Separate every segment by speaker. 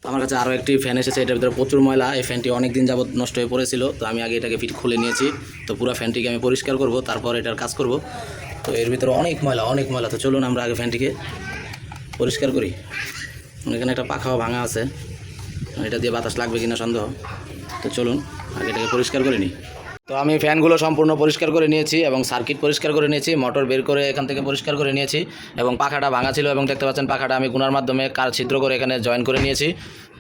Speaker 1: আমার কাছে আরও একটি ফ্যান এসেছে, এটার ভিতরে প্রচুর ময়লা। এই ফ্যানটি অনেক দিন যাবত নষ্ট হয়ে পড়েছিল, তো আমি আগে এটাকে ফিট খুলে নিয়েছি। তো পুরো ফ্যানটিকে আমি পরিষ্কার করব, তারপর এটার কাজ করব। তো এর ভিতরে অনেক ময়লা। তো চলুন আমরা আগে ফ্যানটিকে পরিষ্কার করি। এখানে একটা পাখাও ভাঙা আছে, এটা দিয়ে বাতাস লাগবে কিনা সন্দেহ। তো চলুন আগে এটাকে পরিষ্কার করে নিই। তো আমি ফ্যানগুলো সম্পূর্ণ পরিষ্কার করে নিয়েছি এবং সার্কিট পরিষ্কার করে নিয়েছি, মোটর বের করে এখান থেকে পরিষ্কার করে নিয়েছি এবং পাখাটা ভাঙা ছিল এবং দেখতে পাচ্ছেন পাখাটা আমি গুনার মাধ্যমে কার ছিদ্র করে এখানে জয়েন করে নিয়েছি।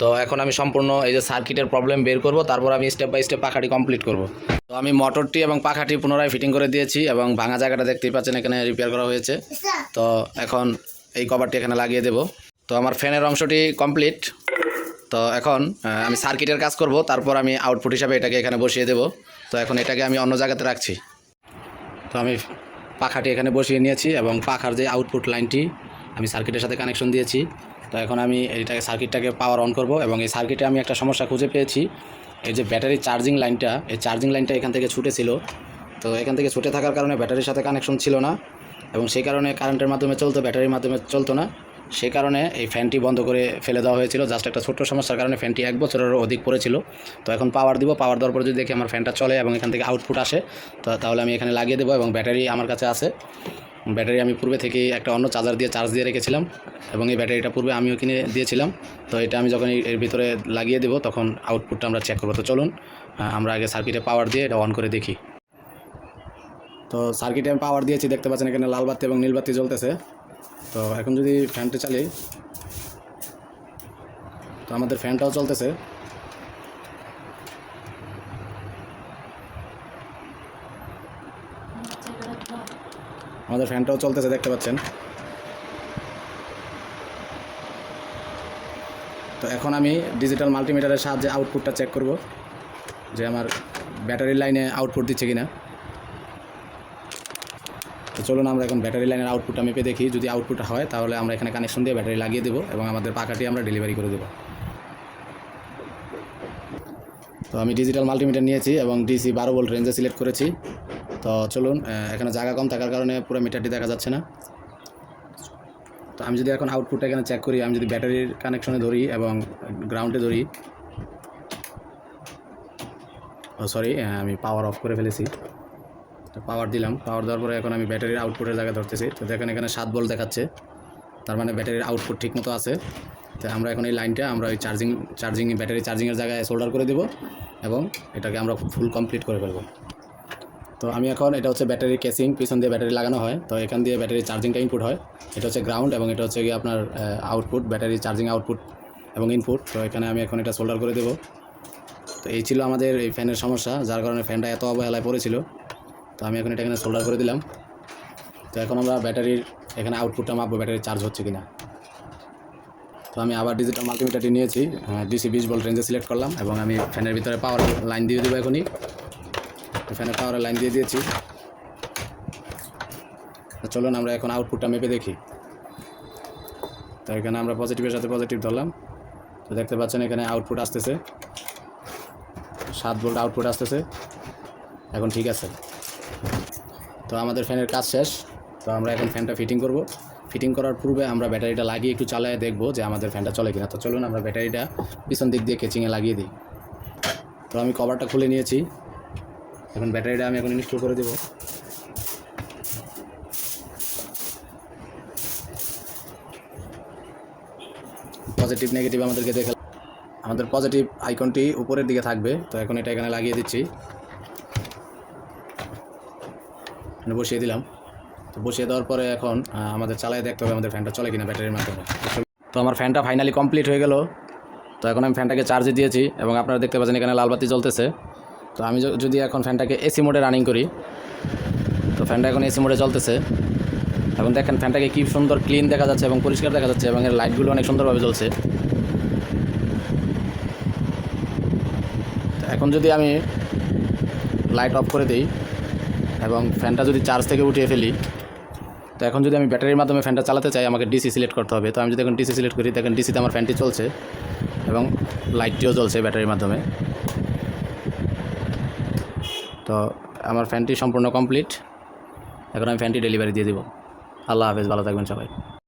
Speaker 1: তো এখন আমি সম্পূর্ণ এই যে সার্কিটের প্রবলেম বের করব, তারপর আমি স্টেপ বাই স্টেপ পাখাটি কমপ্লিট করব। তো আমি মোটরটি এবং পাখাটি পুনরায় ফিটিং করে দিয়েছি এবং ভাঙা জায়গাটা দেখতেই পাচ্ছেন এখানে রিপেয়ার করা হয়েছে। তো এখন এই কভারটি এখানে লাগিয়ে দেব। তো আমার ফ্যানের অংশটি কমপ্লিট। তো এখন আমি সার্কিটের কাজ করব, তারপর আমি আউটপুট হিসাবে এটাকে এখানে বসিয়ে দেব। তো এখন এটাকে আমি অন্য জায়গাতে রাখছি। তো আমি পাখাটি এখানে বসিয়ে নিয়েছি এবং পাখার যে আউটপুট লাইনটি আমি সার্কিটের সাথে কানেকশন দিয়েছি। তো এখন আমি এইটাকে সার্কিটটাকে পাওয়ার অন করব এবং এই সার্কিটে আমি একটা সমস্যা খুঁজে পেয়েছি। এই যে ব্যাটারি চার্জিং লাইনটা, এই চার্জিং লাইনটা এখান থেকে ছুটেছিল। তো এখান থেকে ছুটে থাকার কারণে ব্যাটারির সাথে কানেকশন ছিল না এবং সেই কারণে কারেন্টের মাধ্যমে চলতো, ব্যাটারির মাধ্যমে চলতো না। সেই কারণে এই ফ্যানটি বন্ধ করে ফেলে দেওয়া হয়েছিল। জাস্ট একটা ছোট্ট সমস্যার কারণে ফ্যানটি 1 বছরেরও অধিক পড়েছিল। তো এখন পাওয়ার দিব, পাওয়ার দেওয়ার পর যদি দেখি আমার ফ্যানটা চলে এবং এখান থেকে আউটপুট আসে, তো তাহলে আমি এখানে লাগিয়ে দেবো। এবং ব্যাটারি আমার কাছে আছে, ব্যাটারি আমি পূর্বে থেকেই একটা অন্য চার্জার দিয়ে চার্জ দিয়ে রেখেছিলাম এবং এই ব্যাটারিটা পূর্বে আমিও কিনে দিয়েছিলাম। তো এটা আমি যখন এর ভিতরে লাগিয়ে দেবো তখন আউটপুটটা আমরা চেক করবো। তো চলুন আমরা আগে সার্কিটে পাওয়ার দিয়ে এটা অন করে দেখি। তো সার্কিটে আমি পাওয়ার দিয়েছি, দেখতে পাচ্ছেন এখানে লাল বাতি এবং নীল বাতি জ্বলতেছে। তো এখন যদি ফ্যানটা চালাই, তো আমাদের ফ্যানটাও চলতেছে। দেখতে পাচ্ছেন। তো এখন আমি ডিজিটাল মাল্টিমিটারের সাহায্যে আউটপুটটা চেক করব যে আমার ব্যাটারির লাইনে আউটপুট দিচ্ছে কিনা। তো চলুন আমরা এখন ব্যাটারি লাইনের আউটপুটটা মেপে দেখি। যদি আউটপুট হয় তাহলে আমরা এখানে কানেকশন দিয়ে ব্যাটারি লাগিয়ে দেবো এবং আমাদের পাখাটি আমরা ডেলিভারি করে দেবো। তো আমি ডিজিটাল মাল্টিমিটার নিয়েছি এবং ডিসি 12 ভোল্ট রেঞ্জে সিলেক্ট করেছি। তো চলুন, এখানে জায়গা কম থাকার কারণে পুরো মিটারটি দেখা যাচ্ছে না। তো আমি যদি এখন আউটপুটটা এখানে চেক করি, আমি যদি ব্যাটারির কানেকশনে ধরি এবং গ্রাউন্ডে ধরি, সরি আমি পাওয়ার অফ করে ফেলেছি। তো পাওয়ার দিলাম, পাওয়ার দেওয়ার পরে এখন আমি ব্যাটারির আউটপুটের জায়গায় ধরতেছি। তো দেখেন এখানে 7 ভোল্ট দেখাচ্ছে, তার মানে ব্যাটারির আউটপুট ঠিক মতো আছে। তো আমরা এখন এই লাইনটা আমরা ওই ব্যাটারি চার্জিংয়ের জায়গায় সোল্ডার করে দেবো এবং এটাকে আমরা ফুল কমপ্লিট করে ফেলবো। তো আমি এখন, এটা হচ্ছে ব্যাটারি কেসিং, পিছন দিয়ে ব্যাটারি লাগানো হয়। তো এখান দিয়ে ব্যাটারি চার্জিংটা ইনপুট হয়। এটা হচ্ছে গ্রাউন্ড এবং এটা হচ্ছে গিয়ে আপনার আউটপুট, ব্যাটারি চার্জিং আউটপুট এবং ইনপুট। তো এখানে আমি এখন এটা সোল্ডার করে দেবো। তো এই ছিল আমাদের এই ফ্যানের সমস্যা, যার কারণে ফ্যানটা এত অবহেলায় পড়েছিল। তো আমি এখন এটা এখানে সোল্ডার করে দিলাম। তো এখন আমরা ব্যাটারির এখানে আউটপুটটা মাপবো, ব্যাটারি চার্জ হচ্ছে কিনা। তো আমি আবার ডিজিটাল মাল্টিমিটারটি নিয়েছি, ডিসি 20 ভোল্ট রেঞ্জে সিলেক্ট করলাম এবং আমি ফ্যানের ভিতরে পাওয়ার লাইন দিয়ে দেবো এখনই। ফ্যানের পাওয়ারের লাইন দিয়ে দিয়েছি। তো চলুন আমরা এখন আউটপুটটা মেপে দেখি। তো এখানে আমরা পজিটিভের সাথে পজিটিভ ধরলাম। তো দেখতে পাচ্ছেন এখানে আউটপুট আসতেছে, 7 ভোল্ট আউটপুট আসতেছে। এখন ঠিক আছে। তো আমাদের ফ্যানের কাজ শেষ। তো আমরা এখন ফ্যানটা ফিটিং করব। ফিটিং করার পূর্বে আমরা ব্যাটারিটা লাগিয়ে একটু চালিয়ে দেখব যে আমাদের ফ্যানটা চলে কিনা। তো চলুন আমরা ব্যাটারিটা পিছন দিক দিয়ে কেচিংয়ে লাগিয়ে দিই। তো আমি কভারটা খুলে নিয়েছি, এখন ব্যাটারিটা আমি এখন ইনস্টল করে দেব। পজিটিভ নেগেটিভ আমাদেরকে দেখে, আমাদের পজিটিভ আইকনটি উপরের দিকে থাকবে। তো এখন এটা এখানে লাগিয়ে দিচ্ছি, বসিয়ে দিলাম। তো বসিয়ে দেওয়ার পরে এখন আমাদের চালিয়ে দেখতে হবে আমাদের ফ্যানটা চলে কিনা ব্যাটারির মাধ্যমে। তো আমার ফ্যানটা ফাইনালি কমপ্লিট হয়ে গেল। তো এখন আমি ফ্যানটাকে চার্জে দিয়েছি এবং আপনারা দেখতে পাচ্ছেন এখানে লাল বাতি জ্বলতেছে। তো আমি যদি এখন ফ্যানটাকে এসি মোডে রানিং করি, তো ফ্যানটা এখন এসি মোডে চলতেছে। এখন দেখেন ফ্যানটাকে কি সুন্দর ক্লিন দেখা যাচ্ছে এবং পরিষ্কার দেখা যাচ্ছে এবং এর লাইটগুলো অনেক সুন্দরভাবে জ্বলছে। এখন যদি আমি লাইট অফ করে দিই এবং ফ্যানটা যদি চার্জ থেকে উঠিয়ে ফেলি, তো এখন যদি আমি ব্যাটারির মাধ্যমে ফ্যানটা চালাতে চাই আমাকে ডিসি সিলেক্ট করতে হবে। তো আমি যদি এখন ডিসি সিলেক্ট করি, দেখেন ডিসিতে আমার ফ্যানটি চলছে এবং লাইটটিও জ্বলছে ব্যাটারির মাধ্যমে। তো আমার ফ্যানটি সম্পূর্ণ কমপ্লিট। এখন আমি ফ্যানটি ডেলিভারি দিয়ে দেবো। আল্লাহ হাফেজ, ভালো থাকবেন সবাই।